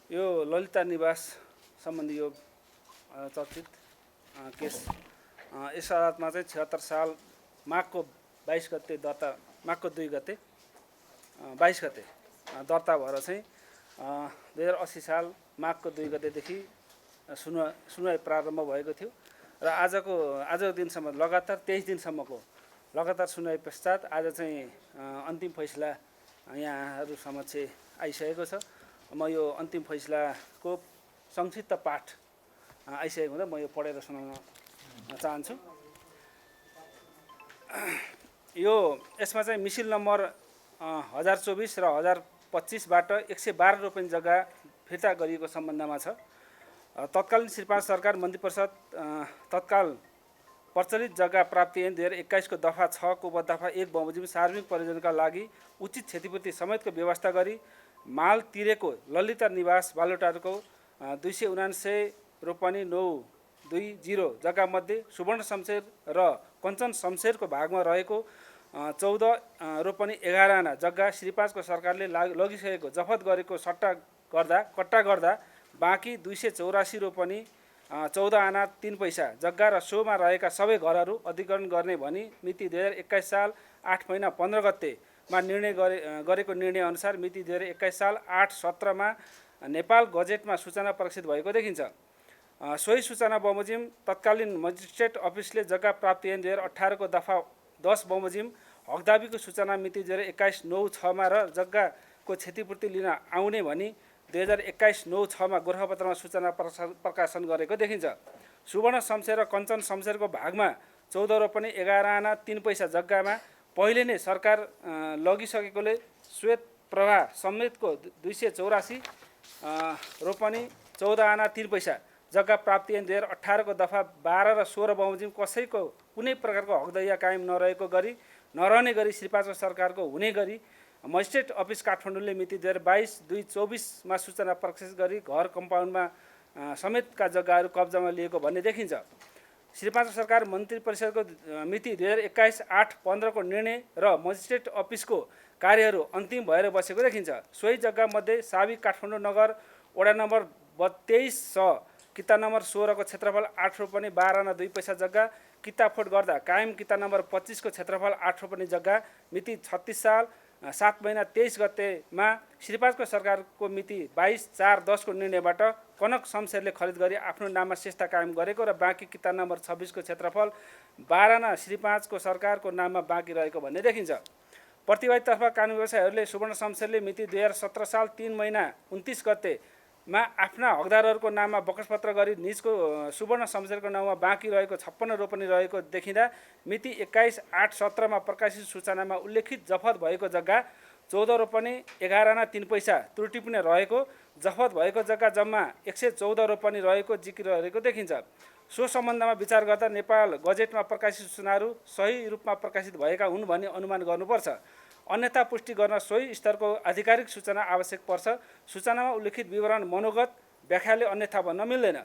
यो ललिता निवास सम्बन्धी यो चर्चित केस यस अदालतमा चाहिँ 76 साल माघको 22 गते दर्ता, माघको 2 गते 22 गते दर्ता भएर चाहिँ 2080 साल माघको 2 गतेदेखि सुनवाई प्रारम्भ भएको थियो र आजको दिनसम्म लगातार 23 दिनसम्मको लगातार सुनवाई पश्चात आज चाहिँ अन्तिम फैसला यहाँहरू समक्ष आइसकेको छ। म यो अन्तिम फैसलाको संक्षिप्त पाठ आइसकेको हुँदा म यो पढेर सुनाउन चाहन्छु। यसमा चाहिँ मिसिल नम्बर 1024 र 1025बाट 112 रोपनी जग्गा फिर्ता गरिएको सम्बन्धमा छ। तत्कालीन श्री 5 सरकार मन्त्री परिषद तत्काल प्रचलित जग्गा प्राप्ति ऐन 2021 को दफा 6 को उपदफा 1 बमोजिम सार्वजनिक प्रयोजनका लागि उचित क्षतिपूर्ति समेतको व्यवस्था गरी माल तिरेको ललिता निवास बालुटारको 279 रोपनी 920 जग्गामध्ये सुवर्ण शमशेर र कञ्चन शमशेरको भागमा रहेको 14 रोपनी 11 आना जग्गा श्री 5 को सरकारले लगिसकेको जफत गरेको कट्टा गर्दा बाँकी 284 रोपनी 14 आना 3 पैसा जग्गा र सोमा रहेका सबै घरहरू अधिग्रहण गर्ने भनी मिति 2021 साल 8 महिना 15 गतेमा निर्णय गरेको निर्णय अनुसार मिति 2021 साल 8/17 मा नेपाल गजेटमा सूचना प्रकाशित भएको देखिन्छ। सोही सूचना बमोजिम तत्कालीन मजिस्ट्रेट अफिसले जग्गा प्राप्ति ऐन 2018 को दफा 10 बमोजिम हकदाबीको सूचना मिति 2021 9/6 मा र जग्गाको क्षतिपूर्ति लिन आउने भनी 2021 9/6 मा गोरखापत्रमा सूचना प्रकाशन गरेको देखिन्छ। सुवर्ण शमशेर र कञ्चन शमशेरको भागमा 14 रोपनी 11 आना 3 पैसा जग्गामा पहिले नै सरकार लगिसकेकोले श्वेत प्रवाह समेतको 284 रोपनी 14 आना 3 पैसा जग्गा प्राप्ति ऐन 2018 को दफा 12 र 16 बमोजिम कसैको कुनै प्रकारको हकदैया कायम नरहने गरी श्री 5 सरकारको हुने गरी मजिस्ट्रेट अफिस काठमाडौँले मिति 22/2/24 मा सूचना प्रकाशित गरी घर कम्पाउन्डमा समेतका जग्गाहरू कब्जामा लिएको भन्ने देखिन्छ। श्री 5 सरकार मन्त्री परिषदको मिति 2021 8/15 को निर्णय र मजिस्ट्रेट अफिसको कार्यहरू अन्तिम भएर बसेको देखिन्छ। सोही जग्गामध्ये साबी काठमाडौँ नगर वडा नम्बर 23 किता नम्बर 16 को क्षेत्रफल 8 रोपनी 12 आना 2 पैसा जग्गा किताफोट गर्दा कायम किता नम्बर 25 को क्षेत्रफल 8 रोपनी जग्गा मिति 36 साल 7 महिना 23 गतेमा श्री 5 को सरकारको मिति 22/4/10 को निर्णयबाट कनक शमशेरले खरिद गरी आफ्नो नाममा सेस्ता कायम गरेको र बाँकी किता नम्बर 26 को क्षेत्रफल 12 आना श्री 5 को सरकारको नाममा बाँकी रहेको भन्ने देखिन्छ। प्रतिवादीतर्फ कानुन व्यवसायीहरूले सुवर्ण शमशेरले मिति 2017 साल 3 महिना 29 गतेमा आफ्ना हकदारहरूको नाममा बकसपत्र गरी निजको सुवर्ण शमशेरको नाममा बाँकी रहेको 56 रोपनी रहेको देखिँदा मिति 21 8/17 मा प्रकाशित सूचनामा उल्लेखित जफत भएको जग्गा 14 रोपनी 11 आना 3 पैसा त्रुटिपूर्ण रहेको जफत भएको जग्गा जम्मा 114 रोपनी रहेको जिकिर रहेको देखिन्छ। सो सम्बन्धमा विचार गर्दा नेपाल गजेटमा प्रकाशित सूचनाहरू सही रूपमा प्रकाशित भएका हुन् भन्ने अनुमान गर्नुपर्छ। अन्यथा पुष्टि गर्न सोही स्तरको आधिकारिक सूचना आवश्यक पर्छ। सूचनामा उल्लेखित विवरण मनोगत व्याख्याले अन्यथा भन्न मिल्दैन।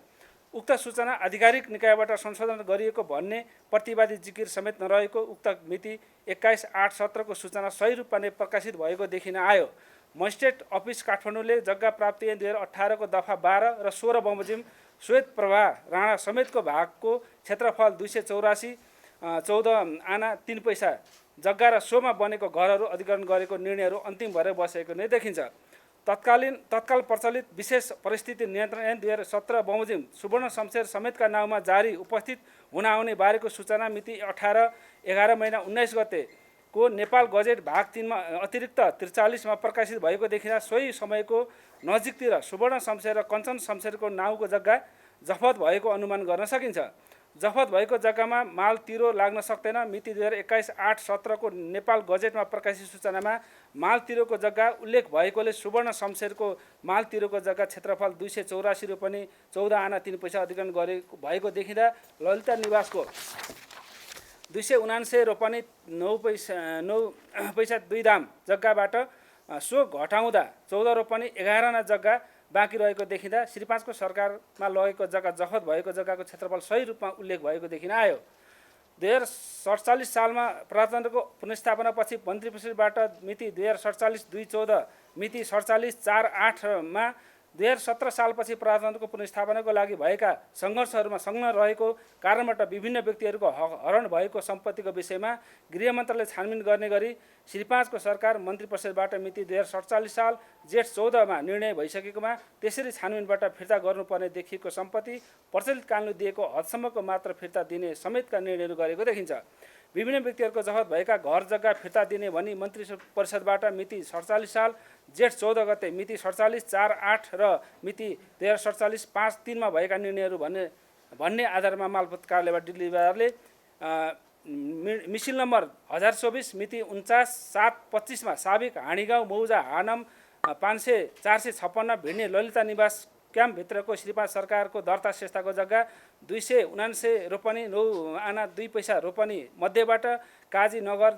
उक्त सूचना आधिकारिक निकायबाट संशोधन गरिएको भन्ने प्रतिवादी जिकिर समेत नरहेको उक्त मिति 21 8/17 को सूचना सही रूपमा नै प्रकाशित भएको देखिन आयो। मजिस्ट्रेट अफिस काठमाडौँले जग्गा प्राप्ति ऐन 2018 को दफा 12 र 16 बमोजिम श्वेत प्रवाह राणा समेतको भागको क्षेत्रफल 284 14 आना 3 पैसा जग्गा र सोमा बनेको घरहरू अधिग्रहण गरेको निर्णयहरू अन्तिम भएर बसेको नै देखिन्छ। तत्काल प्रचलित विशेष परिस्थिति नियन्त्रण ऐन 2017 बमोजिम सुवर्ण शमशेर समेतका नाउँमा जारी उपस्थित हुन आउने बारेको सूचना मिति 18/11 महिना 19 गतेको नेपाल गजेट भाग 3 मा अतिरिक्त 43 मा प्रकाशित भएको देखिँदा सोही समयको नजिकतिर सुवर्ण शमशेर र कञ्चन शमशेरको नाउँको जग्गा जफत भएको अनुमान गर्न सकिन्छ। जफत भएको जग्गामा माल तिरो लाग्न सक्दैन। मिति 2021 8/17 को नेपाल गजेटमा प्रकाशित सूचनामा माल तिरोको जग्गा उल्लेख भएकोले सुवर्ण शमशेरको माल तिरोको जग्गा क्षेत्रफल 284 रोपनी 14 आना 3 पैसा अधिग्रहण भएको देखिँदा ललिता निवासको 279 रोपनी 9 पैसा 2 दाम जग्गाबाट सो घटाउँदा 14 रोपनी 11 आना जग्गा बाँकी रहेको देखिँदा श्री 5 को सरकारमा लगेको जग्गा जफत भएको जग्गाको क्षेत्रफल सही रूपमा उल्लेख भएको देखिन आयो। 2047 सालमा प्रजातन्त्रको पुनर्स्थापनापछि मन्त्री परिषदबाट मिति 2047 2/14 मिति 47 4/8 मा 2017 सालपछि प्रजातन्त्रको पुनर्स्थापनाको लागि भएका सङ्घर्षहरूमा संलग्न रहेको कारणबाट विभिन्न व्यक्तिहरूको हरण भएको सम्पत्तिको विषयमा गृह मन्त्रालयले छानबिन गर्ने गरी श्री 5 को सरकार मन्त्री परिषदबाट मिति 2047 साल जेठ 14 मा निर्णय भइसकेकोमा त्यसरी छानबिनबाट फिर्ता गर्नुपर्ने देखिएको सम्पत्ति प्रचलित कानुनले दिएको हदसम्मको मात्र फिर्ता दिने समेतका निर्णयहरू गरेको देखिन्छ। विभिन्न व्यक्तिहरूको जफत भएका घर जग्गा फिर्ता दिने भनी मन्त्री परिषदबाट मिति 47 साल जेठ 14 गते मिति 47/4/8 र मिति 2047/5/3 मा भएका निर्णयहरू भन्ने आधारमा मालपोत कार्यालयबाट दिल्ली विभागले मिसिल नम्बर 1024 मिति 49/7/25 मा साबिक हाँडीगाउँ मौजा हानम 456 भिड्ने ललिता निवास क्याम्पभित्रको श्री 5 सरकारको दर्ता संस्थाको जग्गा 279 रोपनी 9 आना 2 पैसा रोपनी मध्येबाट काजी नगर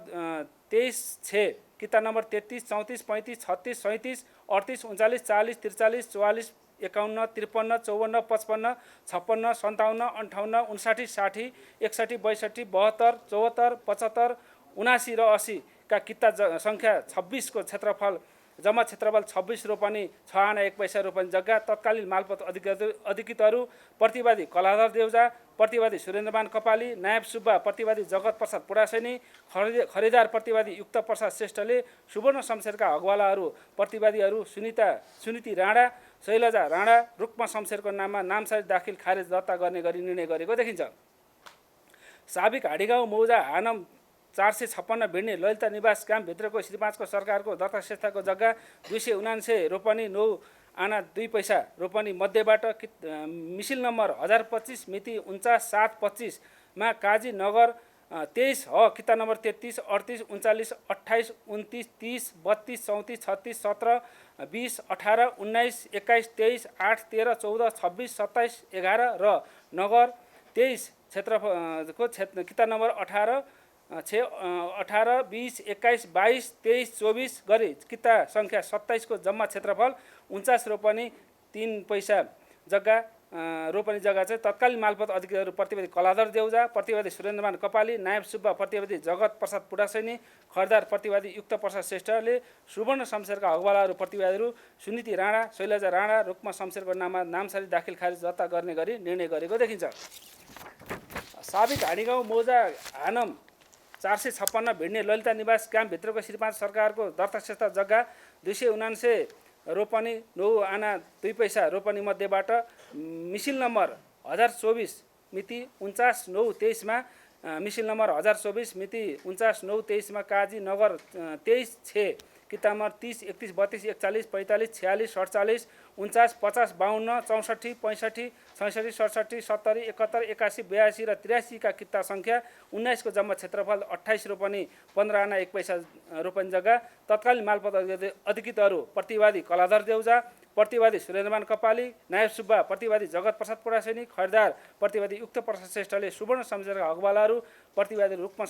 23 6 किता नम्बर 33 34 35 36 37 38 39 40 43 44 51 53 54 55 56 57 58 59 60 61 62 72 74 75 79 र 80 का किता सङ्ख्या 26 को क्षेत्रफल जम्मा क्षेत्रफल 26 रोपनी 6 आना 1 पैसा रोपनी जग्गा तत्कालीन मालपोत अधिकृतहरू प्रतिवादी कलाधर देउजा, प्रतिवादी सुरेन्द्रमान कपाली, नायब सुब्बा, प्रतिवादी जगत प्रसाद पुडासैनी, खरिदार प्रतिवादी युक्त प्रसाद श्रेष्ठले सुवर्ण शमशेरका हकवालाहरू प्रतिवादीहरू सुनीति राणा, शैलजा राणा, रुक्मा शमशेरको नाममा नामसारी दाखिल खारेज दर्ता गर्ने गरी निर्णय गरेको देखिन्छ। साबिक हाँडीगाउँ मौजा हानम 456 भिड्ने ललिता निवास क्याम्पभित्रको श्री 5 को सरकारको दर्ता संस्थाको जग्गा 279 रोपनी 9 आना 2 पैसा रोपनी मध्येबाट मिसिल नम्बर 1025 मिति 49/7/25 मा काजी नगर 23 ह किता नम्बर 33 38 39 28 29 30 32 34 36 17 20 18 19 21 23 8 13 14 26 27 11 र नगर 23 क्षेत्रको किता नम्बर 18 18 20 21 22 23 24 गरी किता सङ्ख्या 27 को जम्मा क्षेत्रफल 49 रोपनी 3 पैसा जग्गा रोपनी जग्गा चाहिँ तत्कालीन मालपोत अधिकृतहरू प्रतिवादी कलाधर देउजा, प्रतिवादी सुरेन्द्रमान कपाली, नायब सुब्बा, प्रतिवादी जगत प्रसाद पुडासैनी, खरिदार प्रतिवादी युक्त प्रसाद श्रेष्ठले सुवर्ण शमशेरका हकवालाहरू प्रतिवादीहरू सुनीति राणा, शैलजा राणा, रुक्मा शमशेरको नाममा नामसारी दाखिल खारिज दर्ता गर्ने गरी निर्णय गरेको देखिन्छ। साबिक हाँडीगाउँ मौजा हानम 456 भिड्ने ललिता निवास क्याम्पभित्रको श्री 5 सरकारको दर्ता संस्था जग्गा 279 रोपनी 9 आना 2 पैसा रोपनी मध्येबाट मिसिल नम्बर 1024 मिति 49/9/23 मा मिसिल नम्बर 1024 मिति 49/9/23 मा काजी नगर 23 6 किता नम्बर 30 31 32 41 45 46 47 49 50 52 64 65 66 67 70 71 81 82 र 83 का किता सङ्ख्या 19 को जम्मा क्षेत्रफल 28 रोपनी 15 आना 1 पैसा रोपनी जग्गा तत्कालीन मालपोत अधिकृतहरू प्रतिवादी कलाधर देउजा, प्रतिवादी सुरेन्द्रमान कपाली, नायब सुब्बा, प्रतिवादी जगत प्रसाद पुडासैनी, खरिदार प्रतिवादी युक्त प्रसाद श्रेष्ठले सुवर्ण शमशेरका हकवालाहरू प्रतिवादी रुक्मा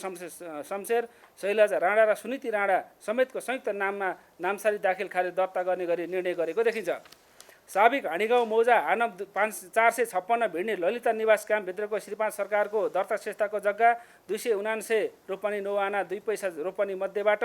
शमशेर, शैलजा राणा र सुनीति राणा समेतको संयुक्त नाममा नामसारी दाखिल खारिज दर्ता गर्ने गरी निर्णय गरेको देखिन्छ। साबिक हाँडीगाउँ मौजा हानम 456 भिड्ने ललिता निवास क्याम्पभित्रको श्री 5 सरकारको दर्ता संस्थाको जग्गा 279 रोपनी 9 आना 2 पैसा रोपनी मध्येबाट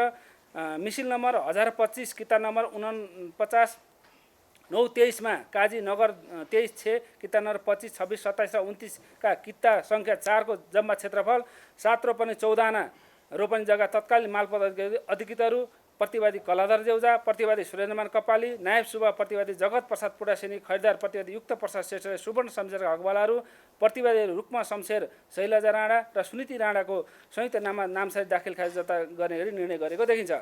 मिसिल नम्बर 1025 किता नम्बर 49/9/23 मा काजी नगर 23 6 किता नम्बर 25 26 27 र 29 का किता सङ्ख्या 4 को जम्मा क्षेत्रफल 7 रोपनी 14 आना रोपनी जग्गा तत्कालीन मालपोत अधिकृतहरू प्रतिवादी कलाधर देउजा, प्रतिवादी सुरेन्द्रमान कपाली, नायब सुब्बा, प्रतिवादी जगत प्रसाद पुडासैनी, खरिदार प्रतिवादी युक्त प्रसाद श्रेष्ठले सुवर्ण शमशेरका हकवालाहरू प्रतिवादीहरू रुक्मा शमशेर, शैलजा राणा र सुनीति राणाको संयुक्त नाममा नामसारी दाखिल खारिज दर्ता गर्ने गरी निर्णय गरेको देखिन्छ।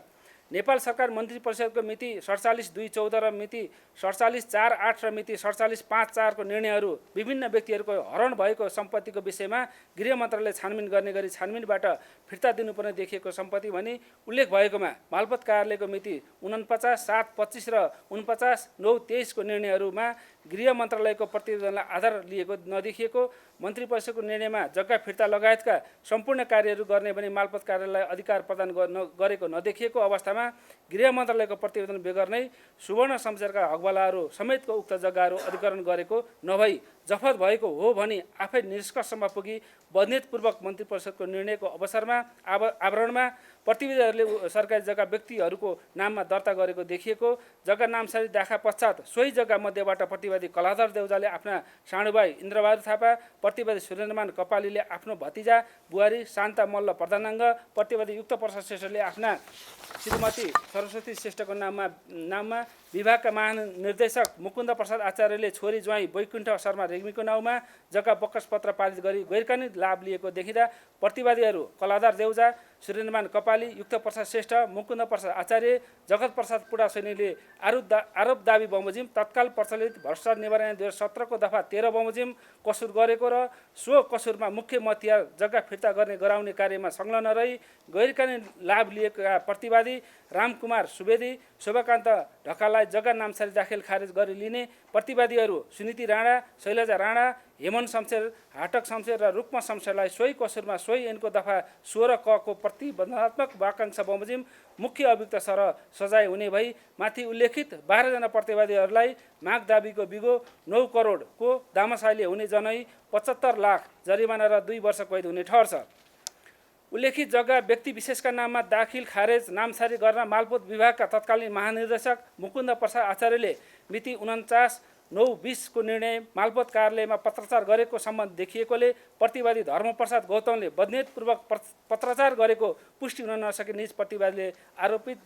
नेपाल सरकार मन्त्री परिषदको मिति 47/2/14 र मिति 47/4/8 र मिति 47/5/4 को निर्णयहरू विभिन्न व्यक्तिहरूको हरण भएको सम्पत्तिको विषयमा गृह मन्त्रालयले छानबिन गर्ने गरी छानबिनबाट फिर्ता दिनुपर्ने देखिएको सम्पत्ति भनी उल्लेख भएकोमा मालपोत कार्यालयको मिति 49/7/25 र 49/9/23 को निर्णयहरूमा गृह मन्त्रालयको प्रतिवेदनलाई आधार लिएको नदेखिएको, मन्त्री परिषदको निर्णयमा जग्गा फिर्ता लगायतका सम्पूर्ण कार्यहरू गर्ने भनी मालपोत कार्यालयलाई अधिकार प्रदान गरेको नदेखिएको अवस्थामा गृह मन्त्रालयको प्रतिवेदन बेगर नै सुवर्ण शमशेरका हकवालाहरू समेतको उक्त जग्गाहरू अधिग्रहण गरेको नभई जफत भएको हो भनी आफै निष्कर्षमा पुगी बदनियतपूर्वक मन्त्री परिषदको निर्णयको अवसरमा आवरणमा प्रतिवेदीहरूले सरकारी जग्गा व्यक्तिहरूको नाममा दर्ता गरेको देखिएको। जग्गा नामसारी दाखा पश्चात सोही जग्गा मध्येबाट प्रतिवादी कलाधर देउजाले आफ्ना सानुभाइ इन्द्रबहादुर थापा, प्रतिवादी सूर्यमान कपालीले आफ्नो भतिजा बुहारी शान्ता मल्ल प्रधानाङ्ग, प्रतिवादी युक्त प्रसाद श्रेष्ठले आफ्ना श्रीमती सरस्वती श्रेष्ठको नाममा, विभागका महानिर्देशक मुकुन्द प्रसाद आचार्यले छोरी ज्वाइँ वैकुण्ठ शर्मा रेग्मीको नाउँमा जग्गा बकसपत्र पारित गरी गैरकानुनी लाभ लिएको देखिँदा प्रतिवादीहरू कलाधर देउजा, सूर्यमान कपाली, युक्त प्रसाद श्रेष्ठ, मुकुन्द प्रसाद आचार्य, जगत प्रसाद पुडासैनीले आरोप दाबी बमोजिम तत्काल प्रचलित भ्रष्टाचार निवारण 2017 को दफा 13 बमोजिम कसुर गरेको र सो कसुरमा मुख्य मतियार जग्गा फिर्ता गराउने कार्यमा संलग्न रही गैरकानुनी लाभ लिएका प्रतिवादी रामकुमार सुवेदी, शोभाकान्त ढकाललाई जग्गा नामसारी दाखिल खारेज गरी लिने, प्रतिवादीहरू सुनीति राणा, शैलजा राणा, हेमन्त शमशेर, हाटक शमशेर र रुक्मा शमशेरलाई सोही कसुरमा सोही ऐनको दफा 16 क को प्रतिबन्धात्मक वाकांक्षा बमोजिम मुख्य अभियुक्त सर सजाय हुने भई माथि उल्लेखित 12 जना प्रतिवादीहरूलाई माग दाबीको बिगो 9 करोडको दामासाइले हुने जनै 75 लाख जरिमाना र 2 वर्ष कैद हुने ठहर्छ। उल्लेखित जग्गा व्यक्ति विशेषका नाममा दाखिल खारेज नामसारी गर्न मालपोत विभागका तत्कालीन महानिर्देशक मुकुन्द प्रसाद आचार्यले मिति 49/9/20 को निर्णय मालपोत कार्यालयमा पत्राचार गरेको सम्बन्ध देखिएकोले प्रतिवादी धर्मप्रसाद गौतमले बदनियतपूर्वक पत्राचार गरेको पुष्टि हुन नसके निज प्रतिवादीले आरोपित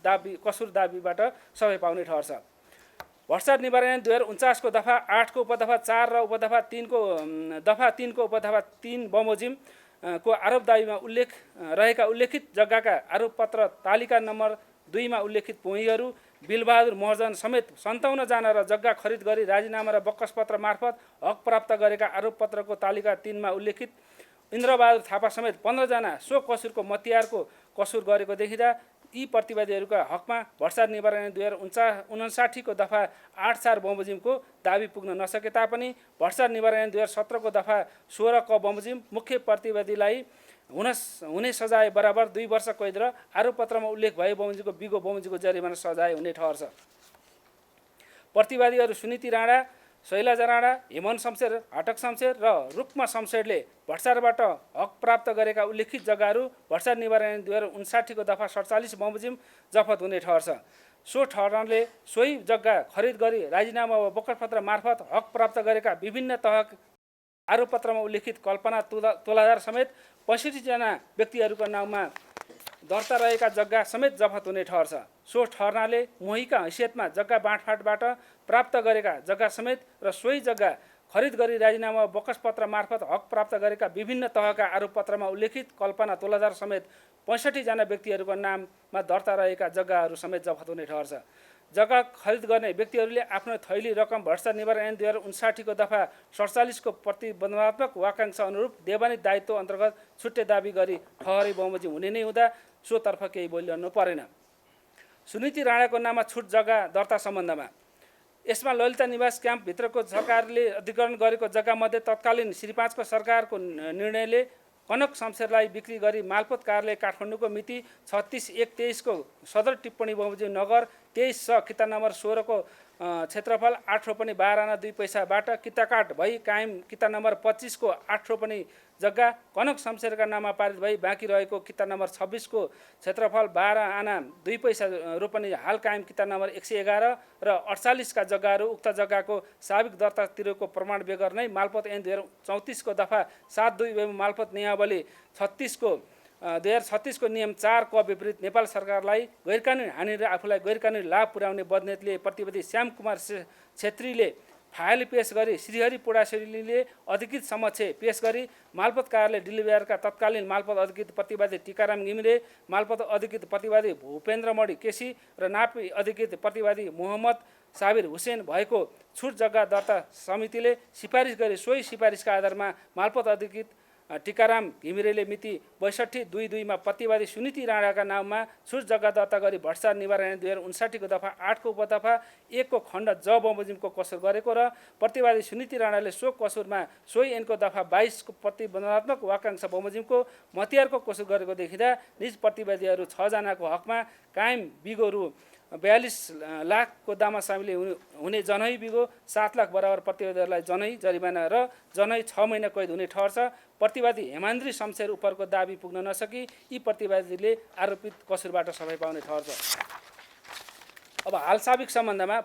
कसुर दाबीबाट सबै पाउने ठहर्छ। भ्रष्टाचार निवारण 2049 को दफा 8 को उपदफा 4 र उपदफा 3 को दफा 3 को उपदफा 3 बमोजिम को आरोप दाबीमा रहेका उल्लेखित जग्गाका आरोपपत्र तालिका नम्बर 2 मा उल्लेखित भूमिहरू बिलबहादुर महर्जन समेत 57 जना र जग्गा खरिद गरी राजीनामा र बकसपत्र मार्फत हक प्राप्त गरेका आरोपपत्रको तालिका 3 मा उल्लेखित इन्द्रबहादुर थापा समेत 15 जना सो कसुरको मतियारको कसुर गरेको देखिँदा यी प्रतिवादीहरूका हकमा भ्रष्टाचार निवारण 2059 को दफा 8/4 बमोजिमको दाबी पुग्न नसके तापनि भ्रष्टाचार निवारण 2017 को दफा 16 क बमोजिम मुख्य प्रतिवादीलाई हुने सजाय बराबर 2 वर्ष कैद र आरोपपत्रमा उल्लेख भए बमोजिमको बिगो बमोजिमको जरिमाना सजाय हुने ठहर्छ। प्रतिवादीहरू सुनीति राणा, शैलजा राणा, हेमन्त शमशेर, हाटक शमशेर र रुक्मा शमशेरले भ्रष्टाचारबाट हक प्राप्त गरेका उल्लेखित जग्गाहरू भ्रष्टाचार निवारण 2059 को दफा 47 बमोजिम जफत हुने ठहर्छ। सो ठहरले सोही जग्गा खरिद गरी राजीनामा वा बकसपत्र मार्फत हक प्राप्त गरेका विभिन्न तह आरोपपत्रमा उल्लेखित कल्पना तोलादार समेत 65 जना व्यक्तिहरूको नाममा दर्ता रहेका जग्गा समेत जफत हुने ठहर्छ। सो ठहरले मोहीका हैसियतमा जग्गा बाँडफाँडबाट प्राप्त गरेका जग्गा समेत र सोही जग्गा खरिद गरी राजीनामा बकसपत्र मार्फत हक प्राप्त गरेका विभिन्न तहका आरोपपत्रमा उल्लेखित कल्पना तोलादार समेत 65 जना व्यक्तिहरूको नाममा दर्ता रहेका जग्गाहरू समेत जफत हुने ठहर्छ। जग्गा खरिद गर्ने व्यक्तिहरूले आफ्नो थैली रकम भ्रष्टाचार निवारण 2059 को दफा 47 को प्रतिबन्धात्मक वाकांक्षा अनुरूप देवानी दायित्व अन्तर्गत छुट्टै दाबी गरी ठहरी बमोजिम हुने नै हुँदा सोतर्फ केही बोलिरहनु परेन। सुनीति राणाको नाममा छुट जग्गा दर्ता सम्बन्धमा यसमा ललिता निवास क्याम्पभित्रको सरकारले अधिग्रहण गरेको जग्गामध्ये तत्कालीन श्री 5 को सरकारको निर्णयले कनक शमशेरलाई बिक्री गरी मालपोत कार्यालय काठमाडौँको मिति 36/1/23 को सदर टिप्पणी बमोजिम नगर 23 किता नम्बर 16 को क्षेत्रफल 8 रोपनी 12 आना 2 पैसाबाट किताकाट भई कायम किता नम्बर 25 को 8 रोपनी जग्गा कनक शमशेरका नाममा पारित भई बाँकी रहेको किता नम्बर 26 को क्षेत्रफल 12 आना 2 पैसा रोपनी हाल कायम किता नम्बर 111 र 48 का जग्गाहरू उक्त जग्गाको साबिक दर्तातिरको प्रमाण बेगर नै मालपोत ऐन 2034 को दफा 7/2 मालपोत नियमावली 36 को 2036 को नियम 4 को विपरीत नेपाल सरकारलाई गैरकानुनी हानि र आफूलाई गैरकानुनी लाभ पुर्याउने बदनीयतले प्रतिवादी श्याम कुमार छेत्रीले फाइल पेश गरी श्रीहरि पुडासेलीले अधिकृत समक्ष पेश गरी मालपोत कार्यालय डिलिभरका तत्कालीन मालपोत अधिकृत प्रतिवादी टीकाराम घिमिरे, मालपोत अधिकृत प्रतिवादी भूपेन्द्र मणि केसी र नापी अधिकृत प्रतिवादी मोहम्मद साबिर हुसेन भएको छुट जग्गा दर्ता समितिले सिफारिस गरी सोही सिफारिसका आधारमा मालपोत अधिकृत टीकाराम घिमिरेले मिति 62/2/2 मा प्रतिवादी सुनीति राणाका नाममा छुट जग्गा दर्ता गरी भ्रष्टाचार निवारण 2059 को दफा 8 को उपदफा 1 को खण्ड ज बमोजिमको कसुर गरेको र प्रतिवादी सुनीति राणाले सो कसुरमा सोही ऐनको दफा 22 को प्रतिबन्धात्मक वाकांक्षा बमोजिमको मतियारको कसुर गरेको देखिँदा निज प्रतिवादीहरू 6 जनाको हकमा कायम बिगो रु 42 लाखको दाममा सामेल हुने जनही बिगो 7 लाख बराबर प्रतिवादीहरूलाई जनही जरिमाना र जनही 6 महिना कैद हुने ठहर छ। प्रतिवादी हेमान्द्री शमशेर उपरको दाबी पुग्न नसकी यी प्रतिवादीले आरोपित कसुरबाट सफाई पाउने ठहर छ। अब हालसाबिक सम्बन्धमा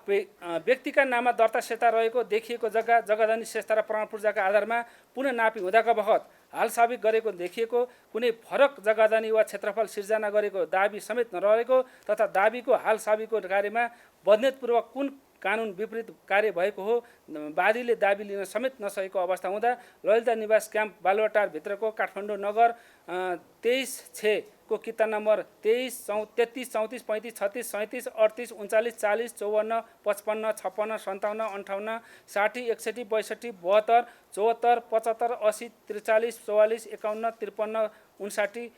व्यक्तिका नाममा दर्ता सेता रहेको देखिएको जग्गा जग्गाधनी सेस्ता र प्रमाणपूर्जाका आधारमा पुनः नापी हुँदाका बखत हालसाबिक गरेको देखिएको कुनै फरक जग्गाधनी वा क्षेत्रफल सिर्जना गरेको दाबी समेत नरहेको तथा दाबीको हालसाबिकको कार्यमा बदनियतपूर्वक कुन कानुन विपरीत कार्य भएको हो वादीले दाबी लिन समेत नसकेको अवस्था हुँदा ललिता निवास क्याम्प बालुवाटारभित्रको काठमाडौँ नगर 23/6 को किता नम्बर 23, 33, 34, 35, 36, 37, 38, 39, 40, 54, 55, 56, 57, 58, 60, 61, 62, 72, 74, 75, 80, 43, 44, 51, 53, 59,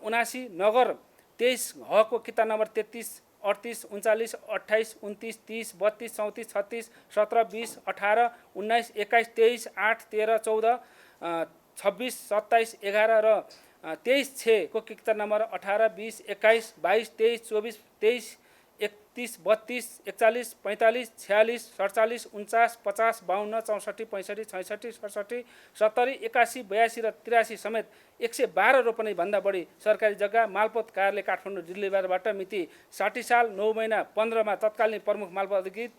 79 नगर 23 हको किता नम्बर 33, 38, 39, 28, 29, 30, 32, 34, 36, 17, 20, 18, 19, 21, 23, 8, 13, 14, 26, 27, 11 र 23/6 को किता नम्बर 18, 20, 21, 22, 23, 24, 23, 31, 32, 41, 45, 46, 47, 49, 50, 52, 64, 65, 66, 67, 70, 81, 82 र 83 समेत 112 रोपनी भन्दा बढी सरकारी जग्गा मालपोत कार्यालय काठमाडौँ जिल्लाबाट मिति 60 साल 9 महिना 15 तत्कालीन प्रमुख मालपोत अधिकृत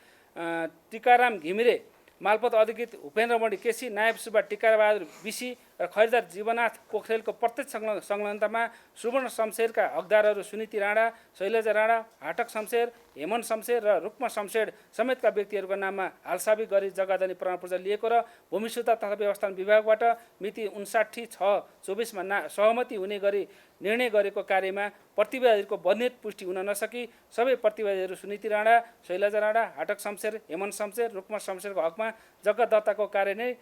टिकाराम घिमिरे, मालपोत अधिकृत उपेन्द्रमणि केसी, नायब सुब्बा टिकाबहादुर बिसी र खरिदार जीवनाथ पोखरेलको प्रत्यक्ष संलग्नतामा सुवर्ण शमशेरका हकदारहरू सुनीति राणा, शैलजा राणा, हाटक शमशेर, हेमन शमशेर र रुक्मा शमशेर समेतका व्यक्तिहरूको नाममा हालसाबिक गरी जग्गाधनी प्रमाणपत्र लिएको र भूमि सुधार तथा व्यवस्थापन विभागबाट मिति 59/6/24 सहमति हुने गरी निर्णय गरेको कार्यमा प्रतिवादीहरूको बदनियत पुष्टि हुन नसकी सबै प्रतिवादीहरू सुनीति राणा, शैलजा राणा, हाटक शमशेर, हेमन शमशेर, रुक्मा शमशेरको हकमा जग्गा दर्ताको कार्य नै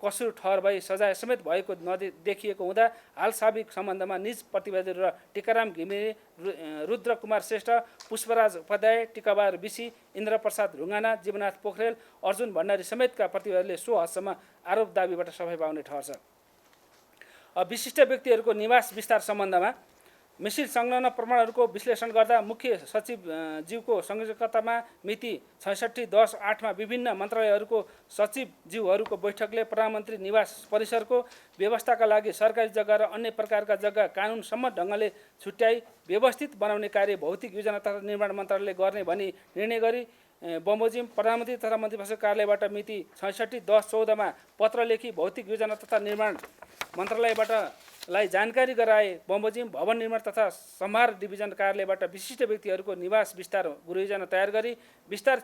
कसुर ठहर भई सजाय समेत भएको देखिएको हुँदा हालसाबिक सम्बन्धमा निज प्रतिवादीहरू र टिकाराम घिमिरे, रुद्र कुमार श्रेष्ठ, पुष्पराज उपाध्याय, टिकाबहादुर बिसी, इन्द्रप्रसाद ढुङ्गाना, जीवनाथ पोखरेल, अर्जुन भण्डारी समेतका प्रतिवादीले सो हदसम्म आरोप दाबीबाट सफाई पाउने ठहर छ। विशिष्ट व्यक्तिहरूको निवास विस्तार सम्बन्धमा मिसिल संलग्न प्रमाणहरूको विश्लेषण गर्दा मुख्य सचिवज्यूको संयोजकतामा मिति 66/10/8 विभिन्न मन्त्रालयहरूको सचिवज्यूहरूको बैठकले प्रधानमन्त्री निवास परिसरको व्यवस्थाका लागि सरकारी जग्गा र अन्य प्रकारका जग्गा कानुन सम्मत ढङ्गले छुट्याई व्यवस्थित बनाउने कार्य भौतिक योजना तथा निर्माण मन्त्रालयले गर्ने भनी निर्णय गरी बमोजिम प्रधानमन्त्री तथा मन्त्रीपरिषद कार्यालयबाट मिति 66/10/14 पत्र लेखी भौतिक योजना तथा निर्माण मन्त्रालयबाट लाई जानकारी गराए। बमोजिम भवन निर्माण तथा सम्हार डिभिजन कार्यालयबाट विशिष्ट व्यक्तिहरूको निवास विस्तार गृहयोजना तयार गरी विस्तार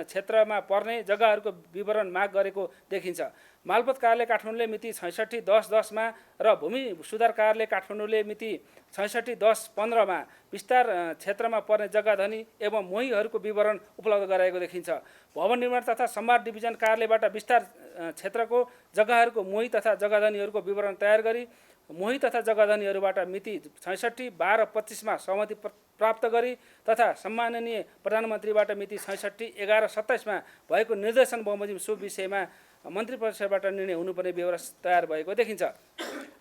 क्षेत्रमा पर्ने जग्गाहरूको विवरण माग गरेको देखिन्छ। मालपोत कार्यालय काठमाडौँले मिति 66/10/10 र भूमि सुधार कार्यालय काठमाडौँले मिति 66/10/15 विस्तार क्षेत्रमा पर्ने जग्गाधनी एवं मोहीहरूको विवरण उपलब्ध गराएको देखिन्छ। भवन निर्माण तथा सम्हार डिभिजन कार्यालयबाट विस्तार क्षेत्रको जग्गाहरूको मोही तथा जग्गाधनीहरूको विवरण तयार गरी मोही तथा जग्गाधनीहरूबाट मिति 66/12/25 सहमति प्राप्त गरी तथा सम्माननीय प्रधानमन्त्रीबाट मिति 66/11/27 भएको निर्देशन बमोजिम सो विषयमा मन्त्री परिषदबाट निर्णय हुनुपर्ने व्यवस्था तयार भएको देखिन्छ।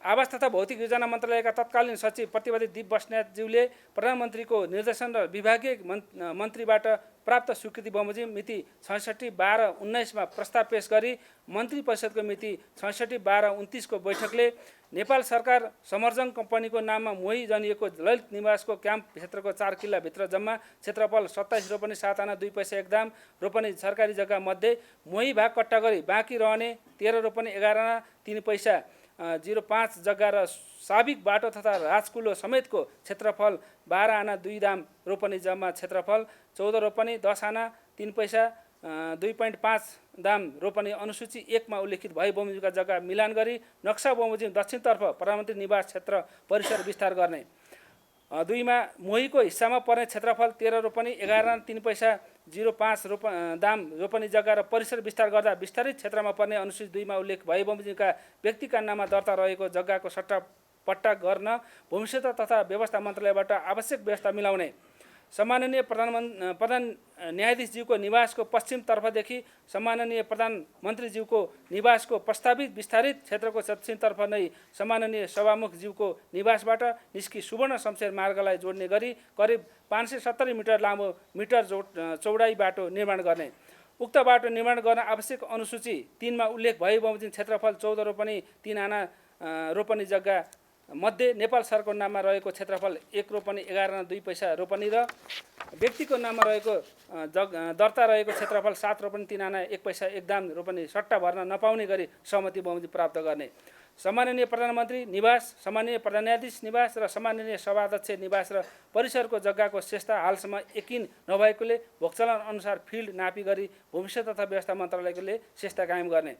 आवास तथा भौतिक योजना मन्त्रालयका तत्कालीन सचिव प्रतिवादी दीप बस्नेतज्यूले प्रधानमन्त्रीको निर्देशन र विभागीय मन्त्रीबाट प्राप्त स्वीकृति बमोजिम मिति 66/12/19 प्रस्ताव पेश गरी मन्त्री परिषदको मिति 66/12/29 को बैठकले नेपाल सरकार समर्जङ कम्पनीको नाममा मोही जनिएको ललित निवासको क्याम्प क्षेत्रको 4 किल्लाभित्र जम्मा क्षेत्रफल 27 रोपनी 7 आना 2 पैसा 1 दाम रोपनी सरकारी जग्गा मध्ये मोही भाग कट्टा गरी बाँकी रहने 13 रोपनी 11 आना 3 पैसा 05 जग्गा र साबिक बाटो तथा राजकुलो समेतको क्षेत्रफल 12 आना 2 दाम रोपनी जम्मा क्षेत्रफल 14 रोपनी 10 आना 3 पैसा 2.5 दाम रोपनी अनुसूची 1 मा उल्लेखित भई बमोजिमका जग्गा मिलान गरी नक्सा बमोजिम दक्षिणतर्फ प्रधानमन्त्री निवास क्षेत्र परिसर विस्तार गर्ने। 2 मा मोहीको हिस्सामा पर्ने क्षेत्रफल 13 रोपनी 11 आना 3 पैसा 05 दाम रोपनी जग्गा र परिसर विस्तार गर्दा विस्तारित क्षेत्रमा पर्ने अनुसूची 2 मा उल्लेख भई बमोजिमका व्यक्तिका नाममा दर्ता रहेको जग्गाको सट्टा पट्टा गर्न भूमि सुधार तथा व्यवस्था मन्त्रालयबाट आवश्यक व्यवस्था मिलाउने। सम्माननीय प्रधान न्यायाधीशज्यूको निवासको पश्चिमतर्फदेखि सम्माननीय प्रधानमन्त्रीज्यूको निवासको प्रस्तावित विस्तारित क्षेत्रको दक्षिणतर्फ नै सम्माननीय सभामुखज्यूको निवासबाट निस्की सुवर्ण शमशेर मार्गलाई जोड्ने गरी करिब 570 मिटर लामो चौडाइ बाटो निर्माण गर्ने। उक्त बाटो निर्माण गर्न आवश्यक अनुसूची 3 मा उल्लेख भए बमोजिम क्षेत्रफल 14 रोपनी 3 आना रोपनी जग्गा मध्ये नेपाल सरकारको नाममा रहेको क्षेत्रफल 1 रोपनी 11 आना 2 पैसा रोपनी र व्यक्तिको नाममा रहेको दर्ता रहेको क्षेत्रफल 7 रोपनी 3 आना 1 पैसा 1 दाम रोपनी सट्टा भर्न नपाउने गरी सहमति बमोजिम प्राप्त गर्ने। सम्माननीय प्रधानमन्त्री निवास, सम्माननीय प्रधान न्यायाधीश निवास र सम्माननीय सभाध्यक्ष निवास र परिसरको जग्गाको स्यस्ता हालसम्म यकिन नभएकोले भोगचलन अनुसार फिल्ड नापी गरी भूमिस्व तथा व्यवस्था मन्त्रालयले स्यस्ता कायम गर्ने।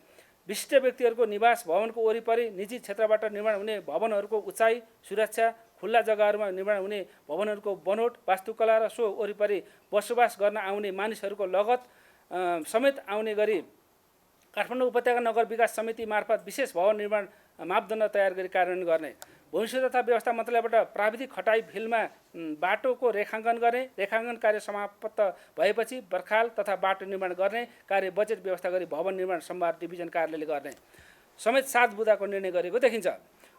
विशिष्ट व्यक्तिहरूको निवास भवनको वरिपरि निजी क्षेत्रबाट निर्माण हुने भवनहरूको उचाइ, सुरक्षा, खुल्ला जग्गाहरूमा निर्माण हुने भवनहरूको बनोट, वास्तुकला र सो वरिपरि बसोबास गर्न आउने मानिसहरूको लगत समेत आउने गरी काठमाडौँ उपत्यका नगर विकास समिति मार्फत विशेष भवन निर्माण मापदण्ड तयार गरी कार्यान्वयन गर्ने। भूमिस्व तथा व्यवस्था मन्त्रालयबाट प्राविधिक खटाई फिल्डमा बाटोको रेखाङ्कन गर्ने। रेखाङ्कन कार्य समाप्त भएपछि बर्खाल तथा बाटो निर्माण गर्ने कार्य बजेट व्यवस्था गरी भवन निर्माण सम्भार डिभिजन कार्यालयले गर्ने समेत 7 बुँदाको निर्णय गरेको देखिन्छ।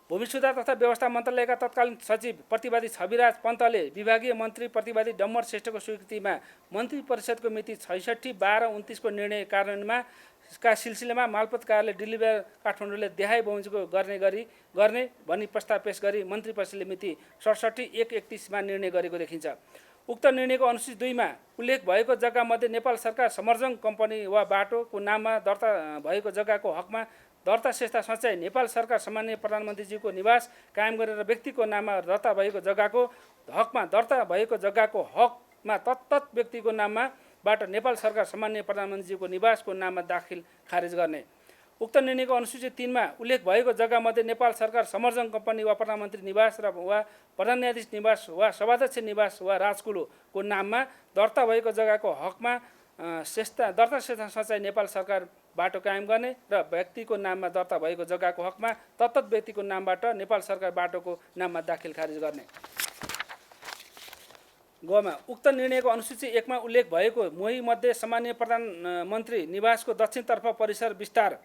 भूमि सुधार तथा व्यवस्था मन्त्रालयका तत्कालीन सचिव प्रतिवादी छविराज पन्तले विभागीय मन्त्री प्रतिवादी डम्बर श्रेष्ठको स्वीकृतिमा मन्त्री परिषदको मिति 66/12/29 को निर्णय कार्यान्वयनमा का सिलसिलामा मालपोत कार्यालय दिल्लीबाट काठमाडौँले देहाय बमोजिमको गर्ने भनी प्रस्ताव पेश गरी मन्त्री परिषदले मिति 67/1/31 मा निर्णय गरेको देखिन्छ। उक्त निर्णयको अनुसूची 2 मा उल्लेख भएको जग्गामध्ये नेपाल सरकार समर्जङ कम्पनी वा बाटोको नाममा दर्ता भएको जग्गाको हकमा दर्ता स्यस्ता सञ्चय नेपाल सरकार सम्माननीय प्रधानमन्त्रीज्यूको निवास कायम गरेर व्यक्तिको नाममा दर्ता भएको जग्गाको हकमा दर्ता भएको जग्गाको हकमा तत्त व्यक्तिको नाममा बाट नेपाल सरकार सम्माननीय प्रधानमन्त्रीज्यूको निवासको नाममा दाखिल खारेज गर्ने। उक्त निर्णयको अनुसूची 3 मा उल्लेख भएको जग्गामध्ये नेपाल सरकार समर्जङ कम्पनी वा प्रधानमन्त्री निवास वा प्रधान न्यायाधीश निवास वा सभाध्यक्ष निवास वा राजकुलोको नाममा दर्ता भएको जग्गाको हकमा दर्ता स्यस्ता सञ्चय नेपाल सरकार बाटो कायम गर्ने र व्यक्तिको नाममा दर्ता भएको जग्गाको हकमा तत्त व्यक्तिको नामबाट नेपाल सरकार बाटोको नाममा दाखिल खारेज गर्ने। गमा उक्त निर्णयको अनुसूची 1 मा उल्लेख भएको मोही मध्ये सम्माननीय प्रधानमन्त्री निवासको दक्षिणतर्फ परिसर विस्तार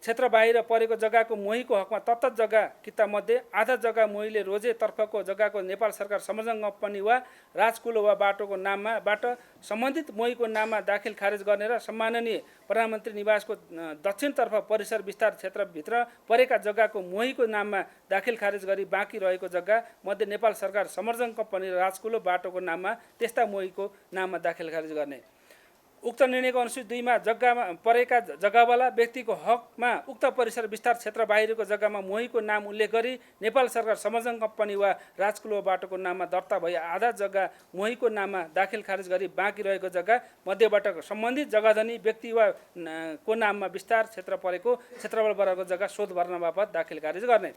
क्षेत्र बाहिर परेको जग्गाको मोहीको हकमा तत्त जग्गा किता मध्ये आधा जग्गा मोहीले रोजे तर्फको जग्गाको नेपाल सरकार समर्जङ कम्पनी वा राजकुलो वा बाटोको नामबाट सम्बन्धित मोहीको नाममा दाखिल खारेज गर्ने र सम्माननीय प्रधानमन्त्री निवासको दक्षिणतर्फ परिसर विस्तार क्षेत्रभित्र परेका जग्गाको मोहीको नाममा दाखिल खारेज गरी बाँकी रहेको जग्गा मध्ये नेपाल सरकार समर्जङ कम्पनी र राजकुलो बाटोको नाममा त्यस्ता मोहीको नाममा दाखिल खारेज गर्ने। उक्त निर्णयको अनुसूची 2 मा जग्गामा परेका जग्गावाला व्यक्तिको हकमा उक्त परिसर विस्तार क्षेत्र बाहिरको जग्गामा मोहीको नाम उल्लेख गरी नेपाल सरकार समर्जङ कम्पनी वा राजकुलो बाटोको नाममा दर्ता भई आधा जग्गा मोहीको नाममा दाखिल खारेज गरी बाँकी रहेको जग्गा मध्येबाट सम्बन्धित जग्गाधनी व्यक्ति वा को नाममा विस्तार क्षेत्र परेको क्षेत्रफल बराबरको जग्गा शोध भर्न बापत दाखिल खारेज गर्ने।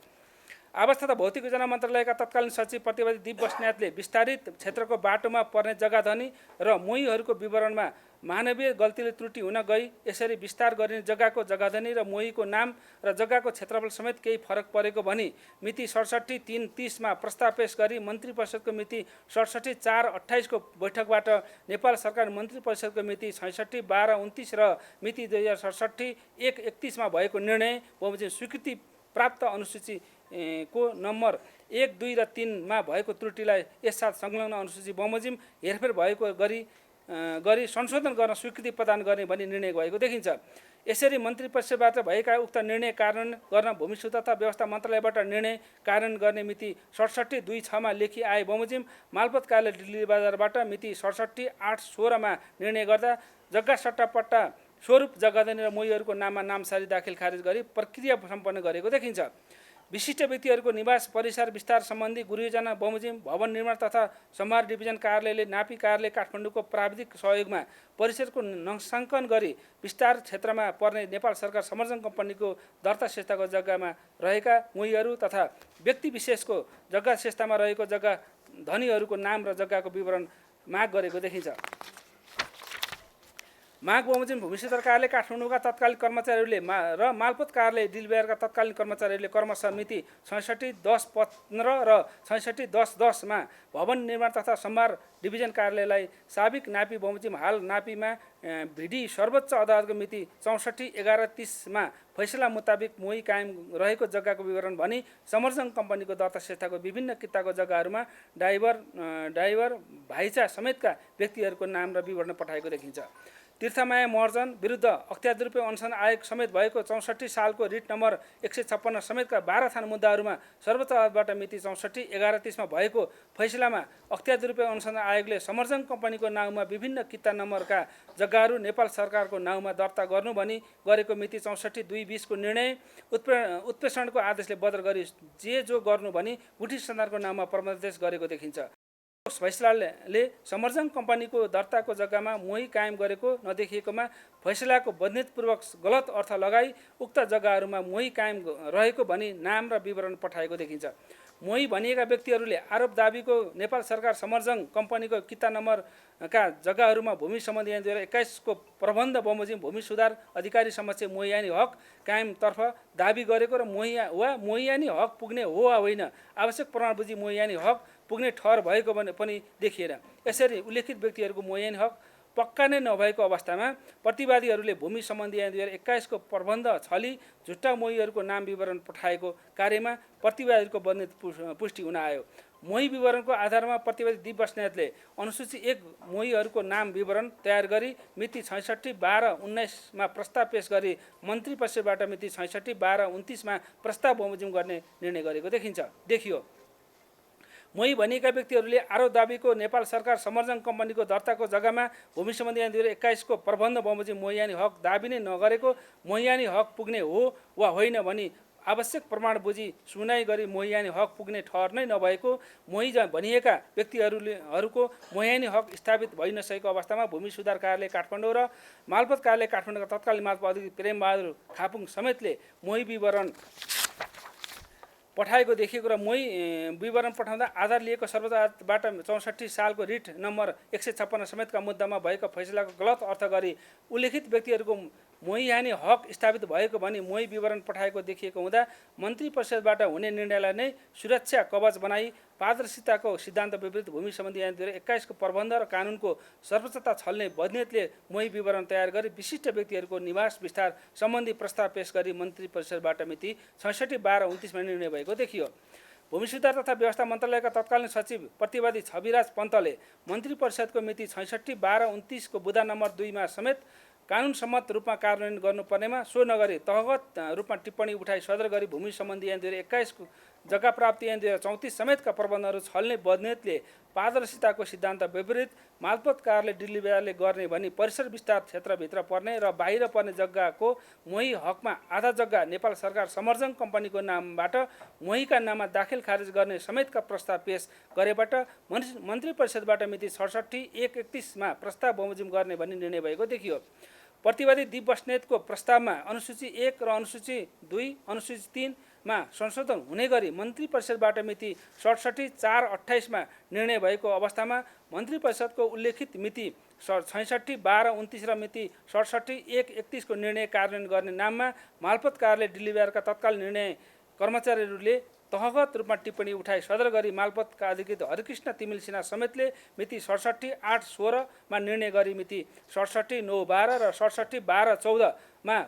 आवास तथा भौतिक योजना मन्त्रालयका तत्कालीन सचिव प्रतिवादी दिप बस्नेतले विस्तारित क्षेत्रको बाटोमा पर्ने जग्गाधनी र मोहीहरूको विवरणमा मानवीय गल्तीले त्रुटि हुन गई यसरी विस्तार गरिने जग्गाको जग्गाधनी र मोहीको नाम र जग्गाको क्षेत्रफल समेत केही फरक परेको भनी मिति 67/3/30 मा प्रस्ताव पेश गरी मन्त्री परिषदको मिति 67/4/28 को बैठकबाट नेपाल सरकार मन्त्री परिषदको मिति 66/12/29 र मिति 2067/1/31 मा भएको निर्णय बमोजिम स्वीकृति प्राप्त अनुसूची को नम्बर 1, 2 र 3 मा भएको त्रुटिलाई यससाथ संलग्न अनुसूची बमोजिम हेरफेर भएको गरी संशोधन गर्न स्वीकृति प्रदान गर्ने भनी निर्णय भएको देखिन्छ। यसरी मन्त्री परिषदबाट भएका उक्त निर्णय कार्यान्वयन गर्न भूमि सुधार तथा व्यवस्था मन्त्रालयबाट निर्णय कार्यान्वयन गर्ने मिति 67/2/6 मा लेखी आए बमोजिम मालपोत कार्यालय दिल्ली बजारबाट मिति 67/8/16 मा निर्णय गर्दा जग्गा सट्टापट्टा स्वरूप जग्गाधनी र मोहीहरूको नाममा नामसारी दाखिल खारेज गरी प्रक्रिया सम्पन्न गरेको देखिन्छ। विशिष्ट व्यक्तिहरूको निवास परिसर विस्तार सम्बन्धी गृहयोजना बमोजिम भवन निर्माण तथा सम्भार डिभिजन कार्यालयले नापी कार्यालय काठमाडौँको प्राविधिक सहयोगमा परिसरको नक्साङ्कन गरी विस्तार क्षेत्रमा पर्ने नेपाल सरकार समर्जङ कम्पनीको दर्ता स्यस्ताको जग्गामा रहेका मोहीहरू तथा व्यक्ति विशेषको जग्गा स्यस्तामा रहेको जग्गा धनीहरूको नाम र जग्गाको विवरण माग गरेको देखिन्छ। माग बमोजिम भूमि सुधार कार्यालय काठमाडौँका तत्कालीन कर्मचारीहरूले र मालपोत कार्यालय डिलबिहारका तत्कालीन कर्मचारीहरूले क्रमशः मिति 66/10/15 र 66/10/10 भवन निर्माण तथा सम्भार डिभिजन कार्यालयलाई साबिक नापी बमोजिम हाल नापीमा भिडी सर्वोच्च अदालतको मिति 64/11/30 फैसला मुताबिक मोही कायम रहेको जग्गाको विवरण भनी समर्जन कम्पनीको दर्ता संस्थाको विभिन्न किताको जग्गाहरूमा ड्राइभर भाइचा समेतका व्यक्तिहरूको नाम र विवरण पठाएको देखिन्छ। तीर्थमाया महर्जन विरुद्ध अख्तियार दुरुपयोग अनुसन्धान आयोग समेत भएको 64 सालको रिट नम्बर 156 समेतका 12 थान मुद्दाहरूमा सर्वोच्च अदालतबाट मिति 64/11/30 भएको फैसलामा अख्तियार दुरुपयोग अनुसन्धान आयोगले समर्जन कम्पनीको नाउँमा विभिन्न किता नम्बरका जग्गाहरू नेपाल सरकारको नाउँमा दर्ता गर्नु भनी गरेको मिति 64/2/20 को निर्णय उत्प्रेषणको आदेशले बदल गरी जो गर्नु भनी गुठी सन्धानको नाममा प्रबन्धादेश गरेको देखिन्छ। फैसलाले समर्जन कम्पनीको दर्ताको जग्गामा मोही कायम गरेको नदेखिएकोमा फैसलाको बदनीतपूर्वक गलत अर्थ लगाई उक्त जग्गाहरूमा मोही कायम रहेको भनी नाम र विवरण पठाएको देखिन्छ। मोही भनिएका व्यक्तिहरूले आरोप दाबीको नेपाल सरकार समर्जन कम्पनीको किता नम्बरका जग्गाहरूमा भूमि सम्बन्धी ऐन 2021 को प्रबन्ध बमोजिम भूमि सुधार अधिकारी समक्ष मोहियानी हक कायमतर्फ दाबी गरेको र मोहियानी हक पुग्ने हो वा होइन आवश्यक प्रमाण बुझी मोहियानी हक पुग्ने ठहर भएको पनि देखिएन। यसरी उल्लेखित व्यक्तिहरूको मोहियानी हक पक्का नै नभएको अवस्थामा प्रतिवादीहरूले भूमि सम्बन्धी ऐन 2021 को प्रबन्ध छली झुट्टा मोहीहरूको नाम विवरण पठाएको कार्यमा प्रतिवादीहरूको बदनीत पुष्टि हुन आयो। मोही विवरणको आधारमा प्रतिवादी दिप बस्नेतले अनुसूची 1 मोहीहरूको नाम विवरण तयार गरी मिति 66/12/19 प्रस्ताव पेश गरी मन्त्री परिषदबाट मिति 66/12/29 प्रस्ताव बमोजिम गर्ने निर्णय गरेको देखियो। मोही भनिएका व्यक्तिहरूले आरोप दाबीको नेपाल सरकार समर्जन कम्पनीको दर्ताको जग्गामा भूमि सम्बन्धी ऐन 2021 को प्रबन्ध बमोजिम मोहियानी हक दाबी नै नगरेको मोहियानी हक पुग्ने हो वा होइन भनी आवश्यक प्रमाण बुझी सुनाइ गरी मोहियानी हक पुग्ने ठहर नै नभएको मोही भनिएका व्यक्तिहरूको मोहियानी हक स्थापित भइ नसकेको अवस्थामा भूमि सुधार कार्यालय काठमाडौँ र मालपोत कार्यालय काठमाडौँका तत्कालीन मालपोत अधिकारी प्रेमबहादुर खापुङ समेतले मोही विवरण पठाएको देखिएको र मोही विवरण पठाउँदा आधार लिएको सर्वोच्च अदालतबाट 64 सालको रिट नम्बर 156 समेतका मुद्दामा भएको फैसलाको गलत अर्थ गरी उल्लेखित व्यक्तिहरूको मोहियानी हक स्थापित भएको भनी मोही विवरण पठाएको देखिएको हुँदा मन्त्री परिषदबाट हुने निर्णयलाई नै सुरक्षा कवच बनाई पारदर्शिताको सिद्धान्त विपरीत भूमि सम्बन्धी ऐन 2021 को प्रबन्ध र कानुनको सर्वोच्चता छल्ने बदनीतले मोही विवरण तयार गरी विशिष्ट व्यक्तिहरूको निवास विस्तार सम्बन्धी प्रस्ताव पेश गरी मन्त्री परिषदबाट मिति 66/12/29 निर्णय भएको देखियो। भूमि सुधार तथा व्यवस्था मन्त्रालयका तत्कालीन सचिव प्रतिवादी छविराज पन्तले मन्त्री परिषदको मिति 66/12/29 को बुँदा नम्बर 2 समेत कानुन सम्मत रूपमा कार्यान्वयन गर्नुपर्नेमा सो नगरी तहगत रूपमा टिप्पणी उठाई सदर गरी भूमि सम्बन्धी ऐन 2021 को जग्गा प्राप्ति ऐन 2034 समेतका प्रबन्धहरू छल्ने बदनीतले पारदर्शिताको सिद्धान्त विपरीत मालपोत कार्यालय डिलबिहारले गर्ने भनी परिसर विस्तार क्षेत्रभित्र पर्ने र बाहिर पर्ने जग्गाको मोही हकमा आधा जग्गा नेपाल सरकार समर्जन कम्पनीको नामबाट मोहीका नाममा दाखिल खारेज गर्ने समेतका प्रस्ताव पेश गरेबाट मन्त्री परिषदबाट मिति 66/1/31 प्रस्ताव बमोजिम गर्ने भनी निर्णय भएको देखियो। प्रतिवादी दिप बस्नेतको प्रस्तावमा अनुसूची 1 र अनुसूची 2 अनुसूची 3 संशोधन हुने गरी मन्त्री परिषदबाट मिति 67/4/28 निर्णय भएको अवस्थामा मन्त्री परिषदको उल्लेखित मिति 66/12/29 र मिति 67/1/31 को निर्णय कार्यान्वयन गर्ने नाममा मालपोत कार्यालय डिलबिहारका तत्कालीन निर्णय कर्मचारीहरूले तहगत रूपमा टिप्पणी उठाई सदर गरी मालपोतका अधिकृत हरिकृष्ण तिमिल सिन्हा समेतले मिति 67/8/16 निर्णय गरी मिति 67/9/12 र 67/12/14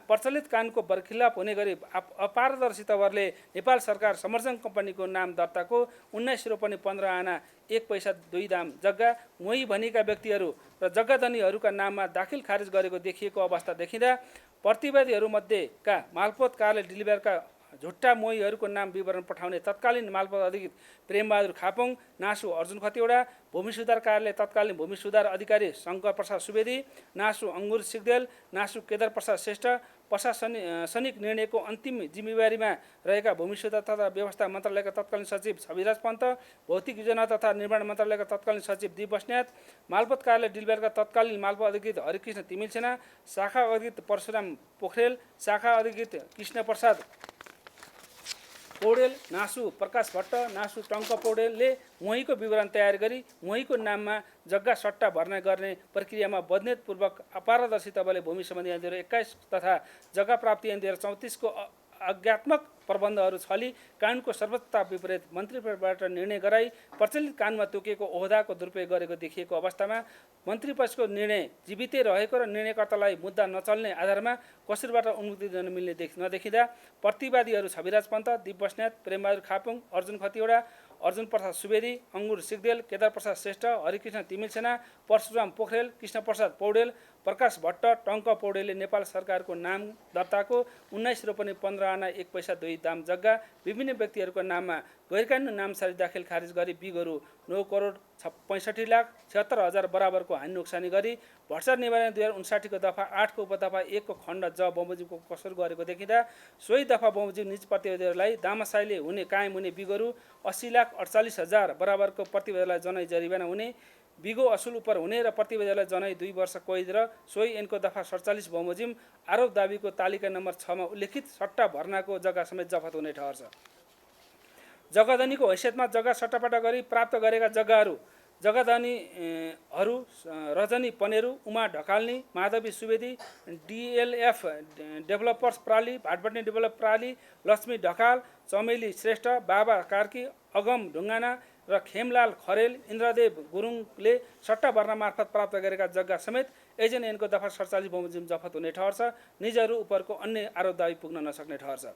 प्रचलित कानुनको बरखिलाफ हुने गरी अपारदर्शिताले नेपाल सरकार समर्जन कम्पनीको नाम दर्ताको 19 रोपनी 15 आना 1 पैसा 2 दाम जग्गा मोही भनिएका व्यक्तिहरू र जग्गाधनीहरूका नाममा दाखिल खारेज गरेको देखिएको अवस्था देखिँदा प्रतिवादीहरूमध्येका मालपोत कार्यालय डिलबिहारका झुट्टा मोहीहरूको नाम विवरण पठाउने तत्कालीन मालपोत अधिकृत प्रेमबहादुर खापुङ, नासु अर्जुन खतिवडा, भूमि सुधार कार्यालय तत्कालीन भूमि सुधार अधिकारी शङ्कर प्रसाद सुवेदी, नासु अङ्गुर सिग्देल, नासु केदार प्रसाद श्रेष्ठ, प्रशासनिक निर्णयको अन्तिम जिम्मेवारीमा रहेका भूमि सुधार तथा व्यवस्था मन्त्रालयका तत्कालीन सचिव छविराज पन्त, भौतिक योजना तथा निर्माण मन्त्रालयका तत्कालीन सचिव दिप बस्नेत, मालपोत कार्यालय डिलबिहारका तत्कालीन मालपोत अधिकृत हरिकृष्ण तिमिल सिन्हा, शाखा अधिकृत परशुराम पोखरेल, शाखा अधिकृत कृष्ण प्रसाद पौडेल, नासु प्रकाश भट्ट, नासु टङ्क पौडेलले मोहीको विवरण तयार गरी मोहीको नाममा जग्गा सट्टा भर्ना गर्ने प्रक्रियामा बदनियतपूर्वक अपारदर्शिताले भूमि सम्बन्धी ऐन 2021 तथा जग्गा प्राप्ति ऐन 2034 को अज्ञात्मक प्रबन्धहरू छली कानुनको सर्वोच्चता विपरीत मन्त्रीपरिषदबाट निर्णय गराई प्रचलित कानुनमा तोकिएको ओहदाको दुरुपयोग गरेको देखिएको अवस्थामा मन्त्रीपरिषदको निर्णय जीवितै रहेको र निर्णयकर्तालाई मुद्दा नचल्ने आधारमा कसुरबाट उन्मुक्ति दिन मिल्ने नदेखिँदा प्रतिवादीहरू छविराज पन्त, दिप बस्नेत, प्रेमबहादुर खापुङ, अर्जुन खतिवडा, अर्जुन प्रसाद सुवेदी, अङ्गुर सिगदेल, केदार प्रसाद श्रेष्ठ, हरिकृष्ण तिमिल सेना, परशुराम पोखरेल, कृष्ण प्रसाद पौडेल, प्रकाश भट्ट, टङ्क पौडेलले नेपाल सरकारको नाम दर्ताको 19 रोपनी 15 आना 1 पैसा 2 दाम जग्गा विभिन्न व्यक्तिहरूको नाममा गैरकानुनी नामसारी दाखिल खारिज गरी बिगहरू 9 करोड 65,76,000 बराबरको हानि नोक्सानी गरी भ्रष्टाचार निवारण 2059 को दफा 8 को उपदफा 1 को खण्ड ज बमोजिमको कसुर गरेको देखिँदा सोही दफा बमोजिम निज प्रतिवेदीहरूलाई दामासाईले हुने कायम हुने बिगहरू 80,48,000 बराबरको प्रतिवेदीलाई जनै जरिवाना हुने बिगो असुल उपर हुने र प्रतिवेदीलाई जनै 2 वर्ष कैद र सोही ऐनको दफा 47 बमोजिम आरोप दाबीको तालिका नम्बर 6 मा उल्लेखित सट्टा भर्नाको जग्गा समेत जफत हुने ठहर्छ। जग्गाधनीको हैसियतमा जग्गा सट्टापट्टा गरी प्राप्त गरेका जग्गाधनीहरू रजनी पनेरू, उमा ढकाल्नी, माधवी सुवेदी, डिएलएफ डेभलपर्स प्राली, भाटभट्टी डेभलप प्राली, लक्ष्मी ढकाल, चमेली श्रेष्ठ, बाबा कार्की, अगम ढुङ्गाना र खेमलाल खरेल, इन्द्रदेव गुरुङले सट्टा भर्ना मार्फत प्राप्त गरेका जग्गा समेत एजेन्ट ऐनको दफा 47 बमोजिम जफत हुने ठहर्छ। निजहरू उपरको अन्य आरोप दाबी पुग्न नसक्ने ठहर्छ।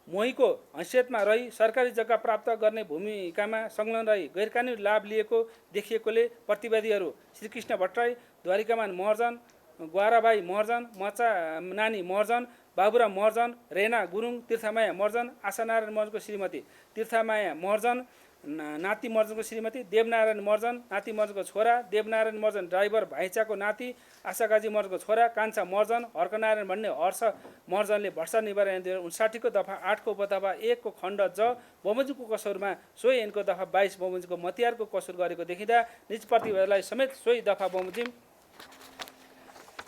मोहीको हैसियतमा रही सरकारी जग्गा प्राप्त गर्ने भूमिकामा संलग्न रही गैरकानुनी लाभ लिएको देखिएकोले प्रतिवादीहरू श्रीकृष्ण भट्टराई, द्वारिकामान महर्जन, ग्वाराबाई महर्जन, मचा नानी महर्जन, बाबुराम महर्जन, रेना गुरुङ, तीर्थमाया महर्जन, आशानारायण महर्जनको श्रीमती तीर्थमाया महर्जन, नाति महर्जनको श्रीमती देवनारायण महर्जन, नाति महर्जनको छोरा देवनारायण महर्जन, ड्राइभर भाइचाको नाति आशागाजी महर्जनको छोरा कान्छा महर्जन, हर्कनारायण भन्ने हर्ष महर्जनले भ्रष्टाचार निवारण ऐन 2059 को दफा 8 को उपदफा 1 को खण्ड ज बमोजिमको कसुरमा सोही ऐनको दफा 22 बमोजिमको मतियारको कसुर गरेको देखिँदा निज प्रतिवेदीलाई समेत सोही दफा बमोजिम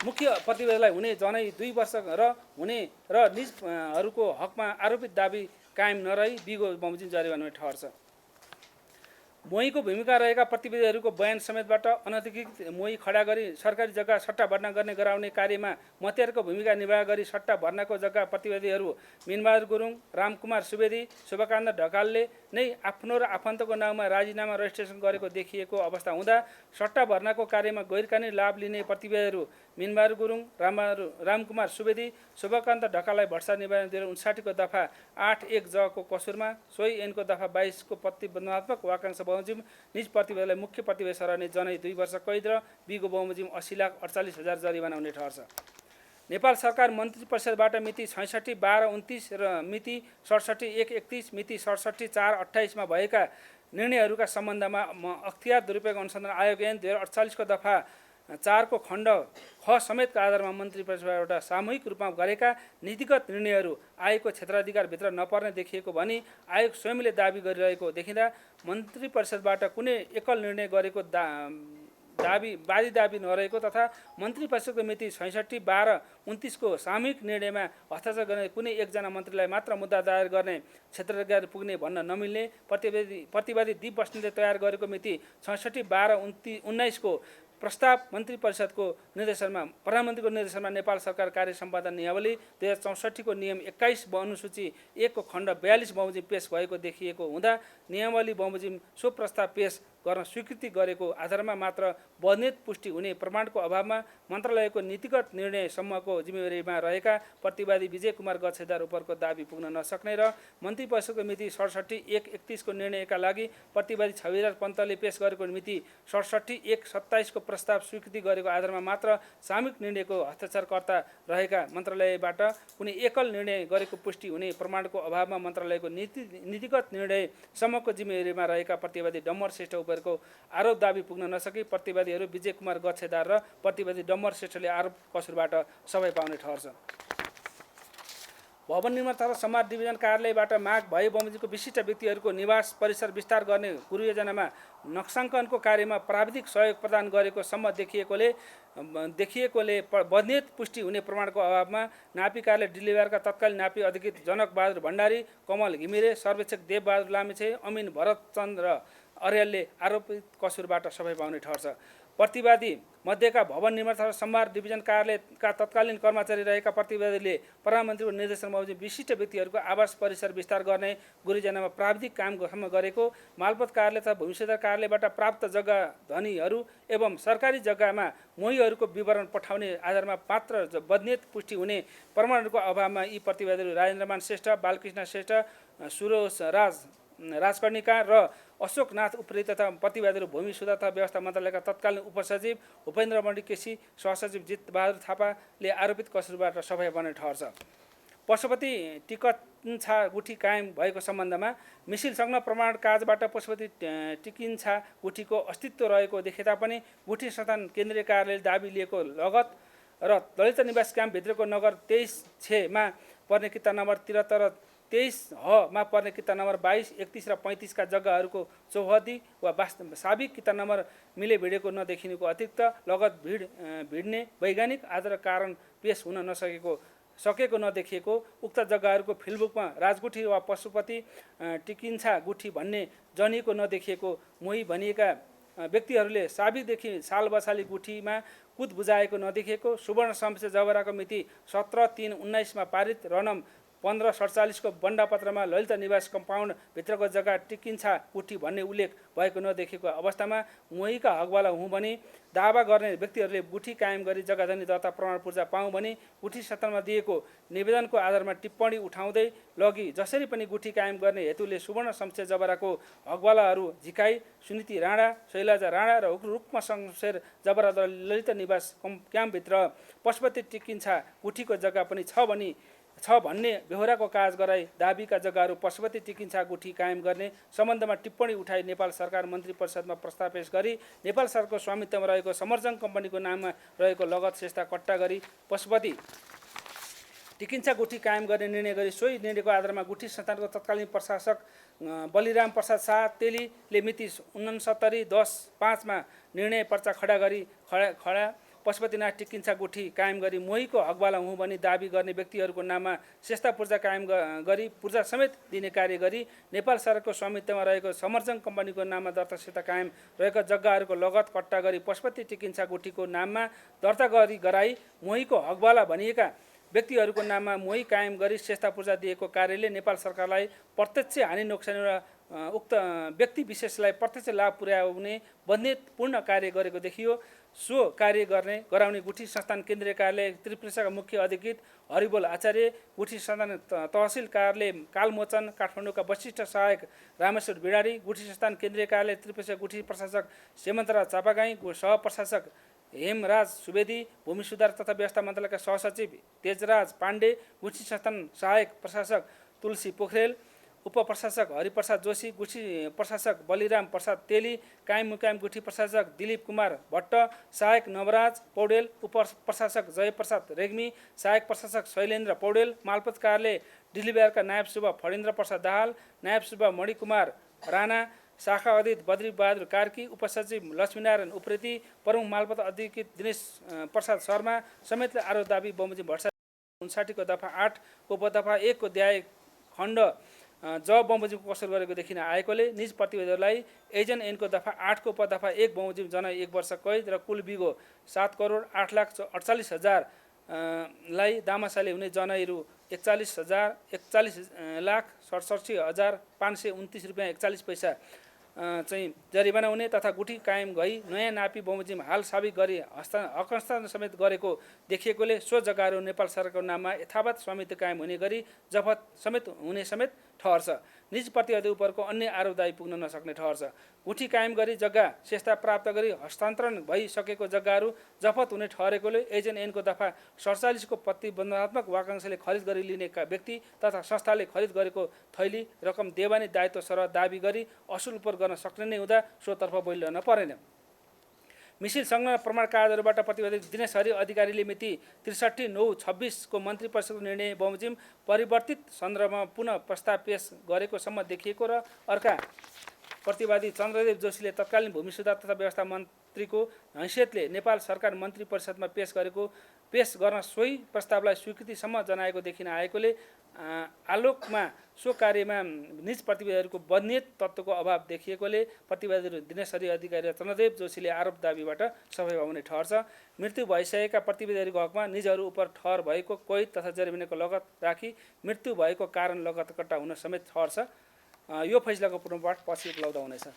मुख्य प्रतिवेदीलाई हुने जनै 2 वर्ष र हुने र निजहरूको हकमा आरोपित दाबी कायम नरही बिगो बमोजिम जरिवाना हुने ठहर्छ। मोहीको भूमिका रहेका प्रतिवेदीहरूको बयान समेतबाट अनधिकृत मोही खडा गरी सरकारी जग्गा सट्टा भर्ना गर्ने गराउने कार्यमा मतियारको भूमिका निर्वाह गरी सट्टा भर्नाको जग्गा प्रतिवेदीहरू मिनबहादुर गुरुङ, रामकुमार सुवेदी, शुभकान्त ढकालले नै आफ्नो र आफन्तको नाममा राजीनामा रजिस्ट्रेसन गरेको देखिएको अवस्था हुँदा सट्टा भर्नाको कार्यमा गैरकानुनी लाभ लिने प्रतिवेदीहरू मिनबहादुर गुरुङ, रामकुमार सुवेदी, शुभकान्त ढकाललाई भ्रष्टाचार निवारण 2059 को दफा 8(1) ज को कसुरमा सोही ऐनको दफा 22 को प्रतिबन्धात्मक वाक्यांश बमोजिम निज प्रतिवेदीलाई मुख्य प्रतिवेदी सरहने जनै 2 वर्ष कैद र बिगो बमोजिम 80,48,000 जरिवाना हुने ठहर्छ। नेपाल सरकार मन्त्री परिषदबाट मिति 66/12/29 र मिति 67/1/31, मिति 67/4/28 मा भएका निर्णयहरूका सम्बन्धमा अख्तियार दुरुपयोग अनुसन्धान आयोग ऐन 2048 को दफा 4 को खण्ड ख समेतका आधारमा मन्त्री परिषदबाट सामूहिक रूपमा गरेका नीतिगत निर्णयहरू आयोगको क्षेत्राधिकारभित्र नपर्ने देखिएको भनी आयोग स्वयंले दाबी गरिरहेको देखिँदा मन्त्री परिषदबाट कुनै एकल निर्णय गरेको दाबी नरहेको तथा मन्त्री परिषदको मिति 66/12/29 को सामूहिक निर्णयमा हस्ताक्षर गर्ने कुनै एकजना मन्त्रीलाई मात्र मुद्दा दायर गर्ने क्षेत्राधिकार पुग्ने भन्न नमिल्ने प्रतिवादी दिप बस्नेतले तयार गरेको मिति 66/12/19 को प्रस्ताव मन्त्री परिषदको निर्देशनमा प्रधानमन्त्रीको निर्देशनमा नेपाल सरकार कार्य सम्पादन नियमावली 2064 को नियम 21 अनुसूची 1 को खण्ड 42 बमोजिम पेश भएको देखिएको हुँदा नियमावली बमोजिम सो प्रस्ताव पेश गर्न स्वीकृति गरेको आधारमा मात्र बनियत पुष्टि हुने प्रमाणको अभावमा मन्त्रालयको नीतिगत निर्णयसम्मको जिम्मेवारीमा रहेका प्रतिवादी विजय कुमार गच्छेदार उपरको दाबी पुग्न नसक्ने र मन्त्री परिषदको मिति 67/1/31 को निर्णयका लागि प्रतिवादी छविराज पन्तले पेश गरेको मिति 67/1/27 को प्रस्ताव स्वीकृति गरेको आधारमा मात्र सामूहिक निर्णयको हस्ताक्षरकर्ता रहेका मन्त्रालयबाट कुनै एकल निर्णय गरेको पुष्टि हुने प्रमाणको अभावमा मन्त्रालयको नीतिगत निर्णयसम्मको जिम्मेवारीमा रहेका प्रतिवादी डम्बर श्रेष्ठ उपरको आरोप दाबी पुग्न नसकी प्रतिवादीहरू विजय कुमार गच्छेदार र प्रतिवादी डम्बर श्रेष्ठले आरोप कसुरबाट सबै पाउने ठहर्छ। भवन निर्माण तथा समाज डिभिजन कार्यालयबाट माग भए बमोजिमको विशिष्ट व्यक्तिहरूको निवास परिसर विस्तार गर्ने पूर्व योजनामा नक्साङ्कनको कार्यमा प्राविधिक सहयोग प्रदान गरेको सम्म देखिएकोले बनियत पुष्टि हुने प्रमाणको अभावमा नापी कार्यालय डिलिभरका तत्कालीन नापी अधिकृत जनक बहादुर भण्डारी, कमल घिमिरे, सर्वेक्षक देवबहादुर लामिछे, अमिन भरतचन्द्र अर्यालले आरोपित कसुरबाट सफाइ पाउने ठहर्छ। प्रतिवादी मध्येका भवन निर्माण तथा सम्भार डिभिजन कार्यालयका तत्कालीन कर्मचारी रहेका प्रतिवादीले प्रधानमन्त्रीको निर्देशनमा विशिष्ट व्यक्तिहरूको आवास परिसर विस्तार गर्ने गुरुजनामा प्राविधिक काम गरेको, मालपोत कार्यालय तथा भूमि सुधार कार्यालयबाट प्राप्त जग्गा धनीहरू एवं सरकारी जग्गामा मोहीहरूको विवरण पठाउने आधारमा मात्र बदनियत पुष्टि हुने प्रमाणहरूको अभावमा यी प्रतिवादीहरू राजेन्द्रमान श्रेष्ठ, बालकृष्ण श्रेष्ठ, सुरोज राजकर्णिका र अशोकनाथ उप्रेती तथा प्रतिवादीहरू भूमि सुधार तथा व्यवस्था मन्त्रालयका तत्कालीन उपसचिव उपेन्द्र मण्डी केसी, सहसचिव जित बहादुर थापाले आरोपित कसुरबाट सफाइ पाउने ठहर्छ। पशुपति टिकन्छा गुठी कायम भएको सम्बन्धमा मिसिल संलग्न प्रमाण कागजबाट पशुपति टिकिन्छा गुठीको अस्तित्व रहेको देखे तापनि गुठी संस्थान केन्द्रीय कार्यालयले दाबी लिएको लगत र दलित निवास क्याम्पभित्रको नगर 23 छेमा पर्ने किता नम्बर 73 र 23 हमा पर्ने किता नम्बर 22, 31 र 35 का जग्गाहरूको चौहदी वा साबिक किता नम्बर मिले भिडेको नदेखिनुको अतिरिक्त लगत भिड्ने वैज्ञानिक आधार कारण पेश हुन सकेको नदेखिएको उक्त जग्गाहरूको फिल्डबुकमा राजगुठी वा पशुपति टिकिन्छा गुठी भन्ने जनिएको नदेखिएको मोही भनिएका व्यक्तिहरूले साबिकदेखि साल बसाली गुठीमा कुद बुझाएको नदेखिएको सुवर्ण सम्से जबराको मिति 17/3/19 मा पारित रनम 1547 को बन्डापत्रमा ललित निवास कम्पाउन्ड भित्रको जग्गा टिकिन्छा गुठी भन्ने उल्लेख भएको नदेखिएको अवस्थामा मोहीका हकवाला हुँ भने दावा गर्ने व्यक्तिहरूले गुठी कायम गरी जग्गाधनी दर्ता प्रमाण पूर्जा पाऊँ भने गुठी सत्रमा दिएको निवेदनको आधारमा टिप्पणी उठाउँदै लगी जसरी पनि गुठी कायम गर्ने हेतुले सुवर्ण शमशेर जबराको हकवालाहरू झिकाई, सुनीति राणा, शैलजा राणा र रुक्म शमशेर जबरा ललित निवास क्याम्पभित्र पशुपति टिकिन्छा गुठीको जग्गा पनि छ भन्ने बेहोराको काज गराई दाबीका जग्गाहरू पशुपति टिकिन्छा गुठी कायम गर्ने सम्बन्धमा टिप्पणी उठाई नेपाल सरकार मन्त्री परिषदमा प्रस्ताव पेश गरी नेपाल सरकारको स्वामित्वमा रहेको समर्जङ कम्पनीको नाममा रहेको लगत सेस्ता कट्टा गरी पशुपति टिकिन्छा गुठी कायम गर्ने निर्णय गरी सोही निर्णयको आधारमा गुठी संस्थानको तत्कालीन प्रशासक बलिराम प्रसाद शाह तेलीले मिति 69/10/5 मा निर्णय पर्चा खडा गरी पशुपतिनाथ टिकिन्छा गुठी कायम गरी मोहीको हकवाला हुँ भनी दाबी गर्ने व्यक्तिहरूको नाममा सेस्ता पूर्जा कायम गरी पूर्जा समेत दिने कार्य गरी नेपाल सरकारको स्वामित्वमा रहेको समर्जङ कम्पनीको नाममा दर्ता सेता कायम रहेका जग्गाहरूको लगत कट्टा गरी पशुपति टिकिन्छा गुठीको नाममा दर्ता गराई मोहीको हकवाला भनिएका व्यक्तिहरूको नाममा मोही कायम गरी सेस्ता पूर्जा दिएको कार्यले नेपाल सरकारलाई प्रत्यक्ष हानि नोक्सानी र उक्त व्यक्ति विशेषलाई प्रत्यक्ष लाभ पुर्याउने बन्दितपूर्ण कार्य गरेको देखियो। सो कार्य गराउने गुठी संस्थान केन्द्रीय कार्यालय त्रिपुराका मुख्य अधिकृत हरिबोल आचार्य, गुठी संस्थान तहसिल कार्यालय कालमोचन काठमाडौँका वरिष्ठ सहायक रामेश्वर बिडारी, गुठी संस्थान केन्द्रीय कार्यालय त्रिपुरा गुठी प्रशासक हेमन्तराज चापागाई, सह प्रशासक हेमराज सुवेदी, भूमि सुधार तथा व्यवस्था मन्त्रालयका सहसचिव तेजराज पाण्डे, गुठी संस्थान सहायक प्रशासक तुलसी पोखरेल, उपप्रशासक हरिप्रसाद जोशी, गुठी प्रशासक बलिराम प्रसाद तेली, कायम मुकायम गुठी प्रशासक दिलीप कुमार भट्ट, सहायक नवराज पौडेल, उपप्रशासक जयप्रसाद रेग्मी, सहायक प्रशासक शैलेन्द्र पौडेल, मालपोत कार्यालय डिलिभरका नायब सुब्बा फणेन्द्र प्रसाद दाहाल, नायब सुब्बा मणिकुमार राणा, शाखा अधित बद्री बहादुर कार्की, उपसचिव लक्ष्मीनारायण उप्रेती, प्रमुख मालपोत अधिकृत दिनेश प्रसाद शर्मा समेतले आरोप दाबी बमोजिम भट्टाचार्य 59 को दफा 8 को उपदफा 1 को अध्याय खण्ड बमोजिमको कसुर गरेको देखिन आएकोले निज प्रतिवेदीहरूलाई एजेन्ट ऐनको दफा 8 को उपदफा 1 बमोजिम जनाई 1 वर्ष कैद र कुल बिगो 7,08,48,000 लाई दामासाले हुने जनाई रु 41,67,529 रुपियाँ 41 पैसा चाहिँ जरिवाना हुने तथा गुठी कायम गई नयाँ नापी बमोजिम हाल साबिक गरी हस्तान्तरण समेत गरेको देखिएकोले सो जग्गाहरू नेपाल सरकारको नाममा यथावत स्वामित्व कायम हुने गरी जफत समेत हुने समेत ठहर्छ। निज प्रतिवादी उपरको अन्य आरोपदायी पुग्न नसक्ने ठहर्छ। गुठी कायम गरी जग्गा सेस्ता प्राप्त गरी हस्तान्तरण भइसकेको जग्गाहरू जफत हुने ठहरेकोले एजेन्ट ऐनको दफा 47 को प्रतिबन्धात्मक वाक्यांशले खरिद गरी लिने व्यक्ति तथा संस्थाले खरिद गरेको थैली रकम देवानी दायित्व सरह दाबी गरी असुल उपर गर्न सक्ने नै हुँदा सोतर्फ बोलिरहन परेन। मिसिल संलग्न प्रमाण कागजहरूबाट प्रतिवेदन दिनेश हरि अधिकारीले मिति 63/9/26 को मन्त्री परिषदको निर्णय बमोजिम परिवर्तित सन्दर्भमा पुनः प्रस्ताव पेश गरेको सम्म देखिएको र अर्का प्रतिवादी चन्द्रदेव जोशीले तत्कालीन भूमि सुधार तथा व्यवस्था मन्त्रीको हैसियतले नेपाल सरकार मन्त्री परिषदमा पेश गर्न सोही प्रस्तावलाई स्वीकृतिसम्म जनाएको देखिन आएकोले आलोकमा सो कार्यमा निज प्रतिवेदीहरूको बनियत तत्त्वको अभाव देखिएकोले प्रतिवादीहरू दिनेश हरि अधिकारी र चन्द्रदेव जोशीले आरोप दाबीबाट सफाइ पाउने ठहर छ। मृत्यु भइसकेका प्रतिवेदीहरूको हकमा निजहरू उप ठहर भएको कोही तथा जरिवानाको लगत राखी मृत्यु भएको कारण लगतकट्टा हुन समेत ठहर छ। यो फैसलाको पुनर्पाठ पछि उपलब्ध हुनेछ।